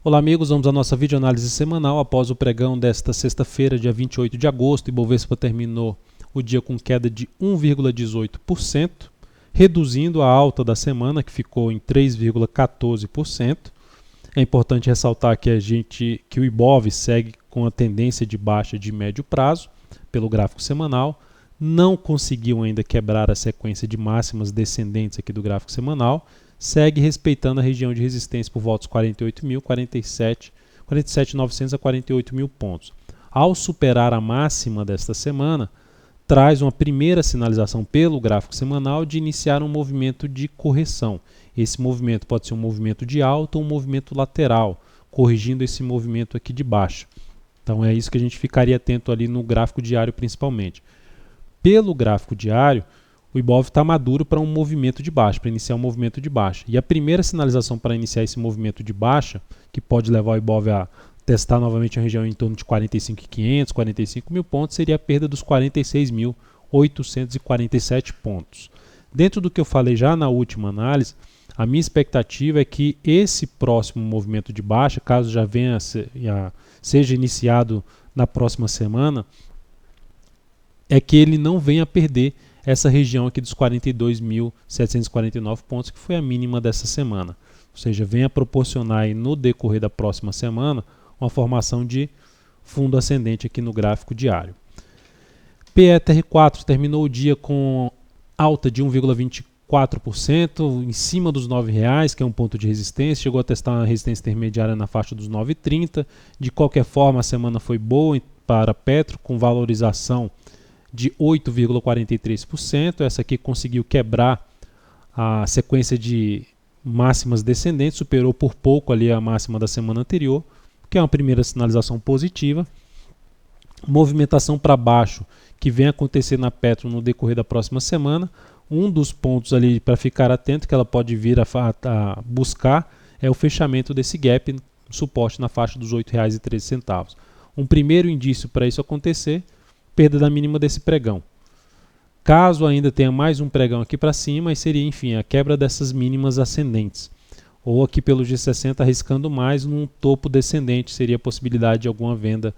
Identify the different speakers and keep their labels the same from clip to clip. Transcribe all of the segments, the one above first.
Speaker 1: Olá amigos, vamos à nossa videoanálise semanal após o pregão desta sexta-feira, dia 28 de agosto. O Ibovespa terminou o dia com queda de 1,18%, reduzindo a alta da semana, que ficou em 3,14%. É importante ressaltar que o Ibov segue com a tendência de baixa de médio prazo, pelo gráfico semanal. Não conseguiu ainda quebrar a sequência de máximas descendentes aqui do gráfico semanal. Segue respeitando a região de resistência por volta dos 48.000, 47.900 a 48.000 pontos. Ao superar a máxima desta semana, traz uma primeira sinalização pelo gráfico semanal de iniciar um movimento de correção. Esse movimento pode ser um movimento de alta ou um movimento lateral, corrigindo esse movimento aqui de baixo. Então é isso que a gente ficaria atento ali no gráfico diário principalmente. Pelo gráfico diário, o Ibov está maduro para um movimento de baixa, para iniciar um movimento de baixa. E a primeira sinalização para iniciar esse movimento de baixa, que pode levar o Ibov a testar novamente a região em torno de 45.500, 45.000 pontos, seria a perda dos 46.847 pontos. Dentro do que eu falei já na última análise, a minha expectativa é que esse próximo movimento de baixa, caso já seja iniciado na próxima semana, é que ele não venha a perder essa região aqui dos 42.749 pontos, que foi a mínima dessa semana. Ou seja, venha proporcionar aí no decorrer da próxima semana uma formação de fundo ascendente aqui no gráfico diário. PETR4 terminou o dia com alta de 1,24%, em cima dos R$ 9,00, que é um ponto de resistência. Chegou a testar uma resistência intermediária na faixa dos 9,30. De qualquer forma, a semana foi boa para a Petro, com valorização de 8,43%. Essa aqui conseguiu quebrar a sequência de máximas descendentes, superou por pouco ali a máxima da semana anterior, que é uma primeira sinalização positiva. Movimentação para baixo que vem acontecer na Petro no decorrer da próxima semana. Um dos pontos ali para ficar atento que ela pode vir a buscar é o fechamento desse gap, suporte na faixa dos R$ 8,13. Um primeiro indício para isso acontecer, perda da mínima desse pregão. Caso ainda tenha mais um pregão aqui para cima, aí seria, enfim, a quebra dessas mínimas ascendentes. Ou aqui pelo G60 arriscando mais num topo descendente, seria a possibilidade de alguma venda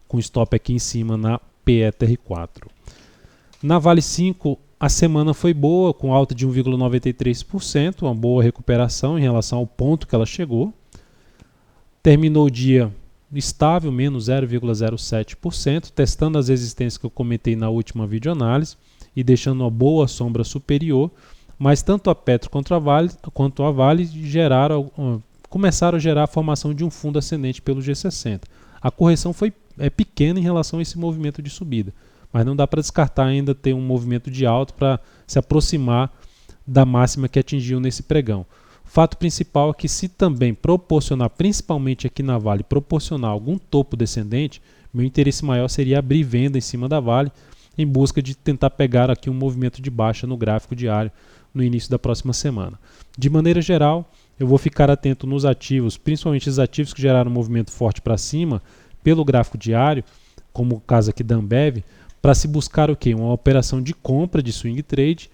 Speaker 1: com stop aqui em cima na PETR4. Na Vale 5, a semana foi boa, com alta de 1,93%, uma boa recuperação em relação ao ponto que ela chegou. Terminou o dia estável, menos 0,07%, testando as resistências que eu comentei na última videoanálise e deixando uma boa sombra superior, mas tanto a Petro quanto a Vale começaram a gerar a formação de um fundo ascendente pelo G60. A correção é pequena em relação a esse movimento de subida, mas não dá para descartar ainda ter um movimento de alta para se aproximar da máxima que atingiu nesse pregão. O fato principal é que se também proporcionar, principalmente aqui na Vale, proporcionar algum topo descendente, meu interesse maior seria abrir venda em cima da Vale, em busca de tentar pegar aqui um movimento de baixa no gráfico diário no início da próxima semana. De maneira geral, eu vou ficar atento nos ativos, principalmente os ativos que geraram um movimento forte para cima, pelo gráfico diário, como o caso aqui da Ambev, para se buscar o quê? Uma operação de compra de swing trade,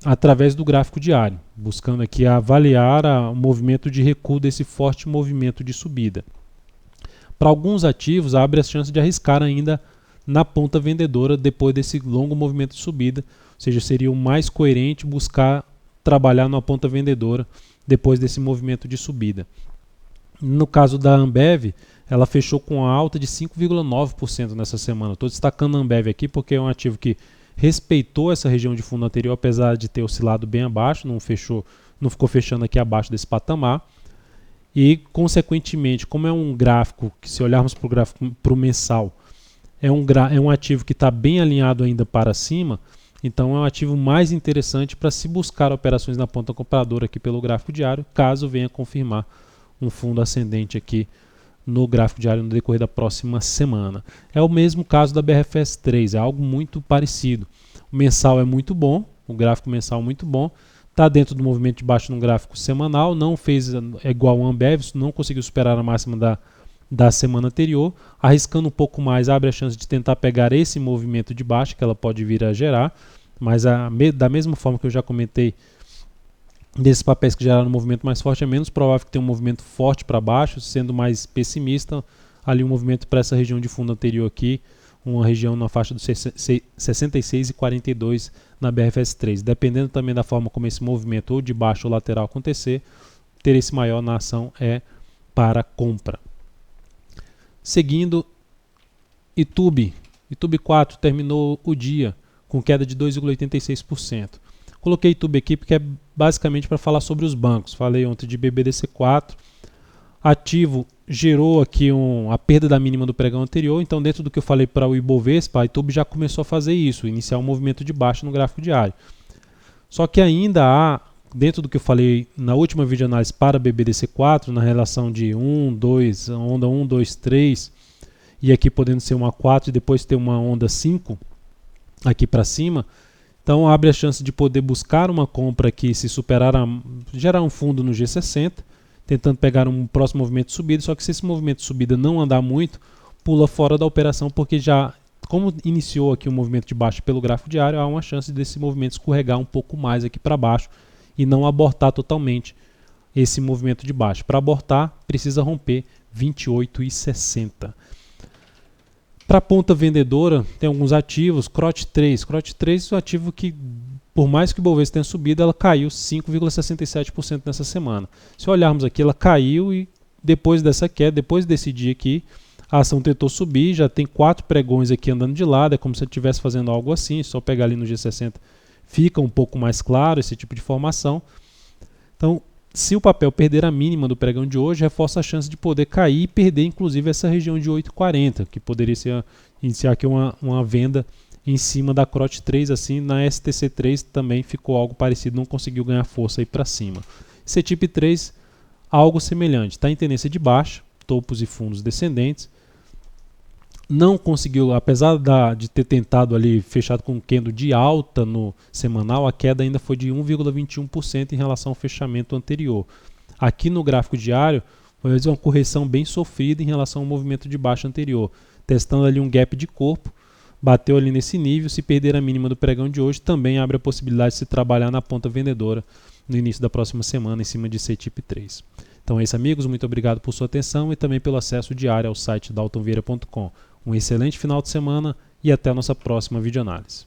Speaker 1: através do gráfico diário, buscando aqui avaliar o movimento de recuo desse forte movimento de subida. Para alguns ativos, abre a chance de arriscar ainda na ponta vendedora depois desse longo movimento de subida, ou seja, seria o mais coerente buscar trabalhar na ponta vendedora depois desse movimento de subida. No caso da Ambev, ela fechou com a alta de 5,9% nessa semana. Estou destacando a Ambev aqui porque é um ativo que respeitou essa região de fundo anterior, apesar de ter oscilado bem abaixo, não ficou fechando aqui abaixo desse patamar. E, consequentemente, como é um gráfico, que se olharmos para o gráfico para o mensal, é um ativo que está bem alinhado ainda para cima, então é um ativo mais interessante para se buscar operações na ponta compradora aqui pelo gráfico diário, caso venha confirmar um fundo ascendente aqui no gráfico diário no decorrer da próxima semana. É o mesmo caso da BRFS3, é algo muito parecido. O mensal é muito bom, o gráfico mensal é muito bom, está dentro do movimento de baixo no gráfico semanal, não fez igual o Ambev, não conseguiu superar a máxima da semana anterior, arriscando um pouco mais, abre a chance de tentar pegar esse movimento de baixa que ela pode vir a gerar, mas da mesma forma que eu já comentei desses papéis que geraram um movimento mais forte, é menos provável que tenha um movimento forte para baixo, sendo mais pessimista, ali um movimento para essa região de fundo anterior aqui, uma região na faixa dos 66 e 42 na BRFS3. Dependendo também da forma como esse movimento ou de baixo ou lateral acontecer, ter esse maior na ação é para compra. Seguindo, Itube 4 terminou o dia com queda de 2,86%. Coloquei Itube aqui porque é basicamente para falar sobre os bancos. Falei ontem de BBDC4. Ativo gerou aqui a perda da mínima do pregão anterior, então dentro do que eu falei para o Ibovespa, a Itube já começou a fazer isso, iniciar um movimento de baixa no gráfico diário. Só que ainda há, dentro do que eu falei na última videoanálise para BBDC4, na relação de 1, 2, onda 1, 2, 3, e aqui podendo ser uma 4 e depois ter uma onda 5 aqui para cima, então abre a chance de poder buscar uma compra aqui, se superar, gerar um fundo no G60, tentando pegar um próximo movimento de subida, só que se esse movimento de subida não andar muito, pula fora da operação, porque já, como iniciou aqui um movimento de baixa pelo gráfico diário, há uma chance desse movimento escorregar um pouco mais aqui para baixo e não abortar totalmente esse movimento de baixa. Para abortar, precisa romper 28,60. Para a ponta vendedora, tem alguns ativos, CROT 3 é um ativo que, por mais que o Bovespa tenha subido, ela caiu 5,67% nessa semana. Se olharmos aqui, ela caiu e depois dessa queda, depois desse dia aqui, a ação tentou subir, já tem 4 pregões aqui andando de lado, é como se ela estivesse fazendo algo assim, só pegar ali no G60 fica um pouco mais claro esse tipo de formação. Então, se o papel perder a mínima do pregão de hoje, reforça a chance de poder cair e perder inclusive essa região de 8,40, que poderia iniciar aqui uma venda em cima da CROT 3, assim, na STC3 também ficou algo parecido, não conseguiu ganhar força aí para cima. CTIP 3, algo semelhante, está em tendência de baixa, topos e fundos descendentes, não conseguiu, apesar de ter tentado ali fechado com um candle de alta no semanal, a queda ainda foi de 1,21% em relação ao fechamento anterior. Aqui no gráfico diário, foi uma correção bem sofrida em relação ao movimento de baixa anterior, testando ali um gap de corpo, bateu ali nesse nível, se perder a mínima do pregão de hoje, também abre a possibilidade de se trabalhar na ponta vendedora no início da próxima semana em cima de CTIP 3. Então é isso, amigos, muito obrigado por sua atenção e também pelo acesso diário ao site daltonvieira.com. Um excelente final de semana e até a nossa próxima videoanálise.